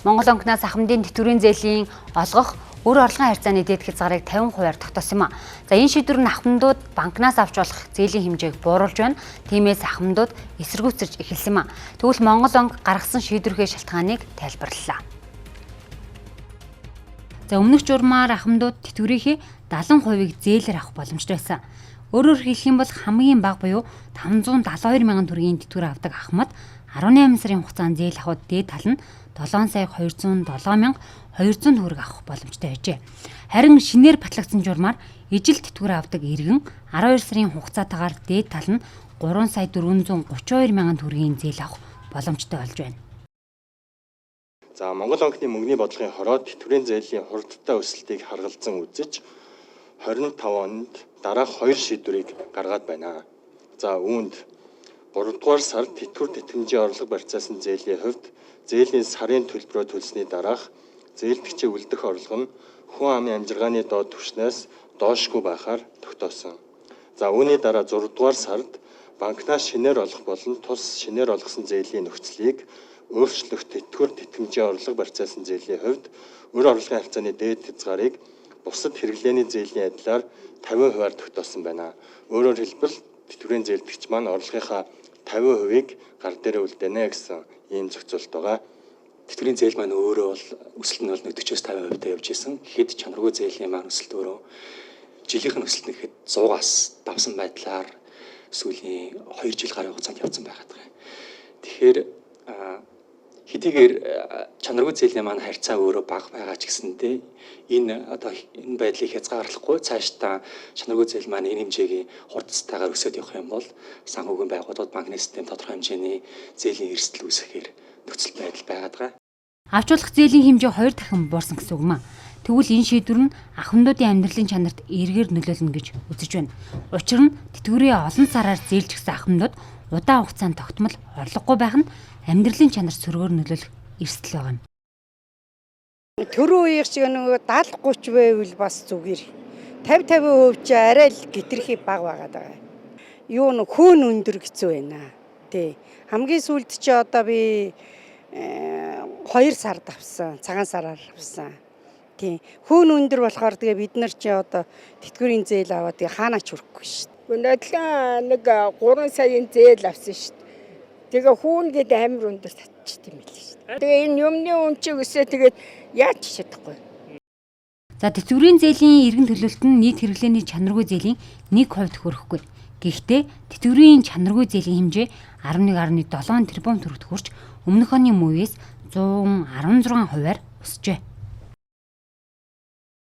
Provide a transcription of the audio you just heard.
Монгол банкнаас ахмадын тэтгэврийн зээлийн олгох өр орлогын харьцааны дээд хязгаарыг 50%-аар тогтоосон юм а. За энэ шийдвэр нь ахмадууд банкнаас авч болох зээлийн хэмжээг бууруулж байна. Тиймээс ахмадууд эсэргүүцэж эхэлсэн юм а. Тэгвэл Монгол банк гаргасан шийдвэрхээ шалтгааныг тайлбарлалаа. За өмнөх журмаар ахмадууд тэтгэврийнхээ 70%-ийг зээлээр авах боломжтой байсан. Өөрөөр хэлэх юм бол хамгийн бага буюу 572 мянган төгрөгийн тэтгэвэр авдаг ахмад 18 сарын хугацаанд зээл авахд дээд тал нь 7,207,200 төгрөг авах боломжтой байжээ. Харин шинээр батлагдсан журмаар ижил тэтгэвэр авдаг иргэн 12 сарын хугацаатаагаар дээд тал нь 3,432 мянган төгрөгийн зээл авах боломжтой болж байна. За Монгол банкны мөнгөний бодлогын хороод тэтгэврийн зээлийн хурдтай өсөлтийг харгалзан үзэж 25 онд дараах 2 шийдвэрийг гаргаад байна. За үүнд 3 дугаар сард тэтгэвэр тэтгэмжийн орлого барьцаасан зээлийн хувьд зээлийн сарын төлбөрөө төлсөний дараах зээлдэгчийн үлдэх орлого нь хүн амын амжиргааны доод түвшнээс доошгүй байхаар тогтоосон. За үүний дараа 6 дугаар сард банкнаас шинээр олох болон тус шинээр олгосон зээлийн нөхцөлийг өөрчлөх тэтгэвэр тэтгэмжийн орлого барьцаасан зээлийн хувьд өр орлогын харьцааны дээд хязгаарыг бусад хэрэглээний зээлийн адилаар 50%-аар тогтоосон байна. Өөрөөр хэлбэл тэтгэврийн зээлдэгч маань орлогынхаа 50%-ийг гар дээрээ үлдээнэ гэсэн ийм зохицуулт байгаа. Тэтгэврийн зээл маань өөрөө бол өсөлт нь бол 40-50% тавьж явж исэн. Гэхэд чанаргүй зээлийн маань өсөлт өөрөө жилийнх нь өсөлт нь гэхэд 100-аас давсан байдлаар сүүлийн 2 жил гарын хугацаанд явсан байгаад байгаа. Тэгэхээр хэдийгээр чанаргүй зээлийн маань харьцаа өөрөө бага байгаа ч гэсэндээ энэ байдлыг хязгаарлахгүй цаашдаа чанаргүй зээл маань энэ хэмжээгийн хурдцтайгаар өсөж явах юм бол санхүүгийн байгууллагууд банкны систем тодорхой хэмжээний зээлийн эрсдэл үүсгэхээр нөхцөл байдал байгаад байгаа. Авч болох зээлийн хэмжээ 2 дахин буурсан гэсэн үг юм а. Тэгвэл энэ шийдвэр нь ахмадуудын амьдралын чанарт эргээр нөлөөлнө гэж үзэж байна. Учир нь тэтгэврийн олон сараар зээлж гисэн ахмадууд удаан хугацаанд тогтмол орлогогүй байх нь амьдралын чанар сөргөөр нөлөөлөх эрсдэл байгаа юм. Төрөө үеих шиг нөгөө 70-30 байвал бас зүгээр. 50% ч арай л гитрхи бага байгаад байгаа. Юу н хөөн өндөр хэцүү байна. Тий. Хамгийн сүүлд чи одоо би 2 сард авсан, цагаан сараар авсан. Тий. Хөөн өндөр болохоор тэгээ бид нар чи одоо тэтгэврийн зээл аваад тэгээ хаанаач хүрэхгүй шүү дээ. Нодлон нэг 3 саяын зээл авсан шүү дээ. Тэгээ хүүн гэдэг амар өндөр татчихт юм байл шүү дээ. Тэгээ энэ юмны үнчийг өсөө тэгээд яаж чадахгүй. За тэтгэврийн зээлийн эргэн төлөлт нь нийт хэрэглээний чанаргүй зээлийн 1% хүрэхгүй. Гэхдээ тэтгэврийн чанаргүй зээлийн хэмжээ 11.7 тэрбум төгрөгт хүрч өмнөх оны мөвөөс 116%-аар өсжээ.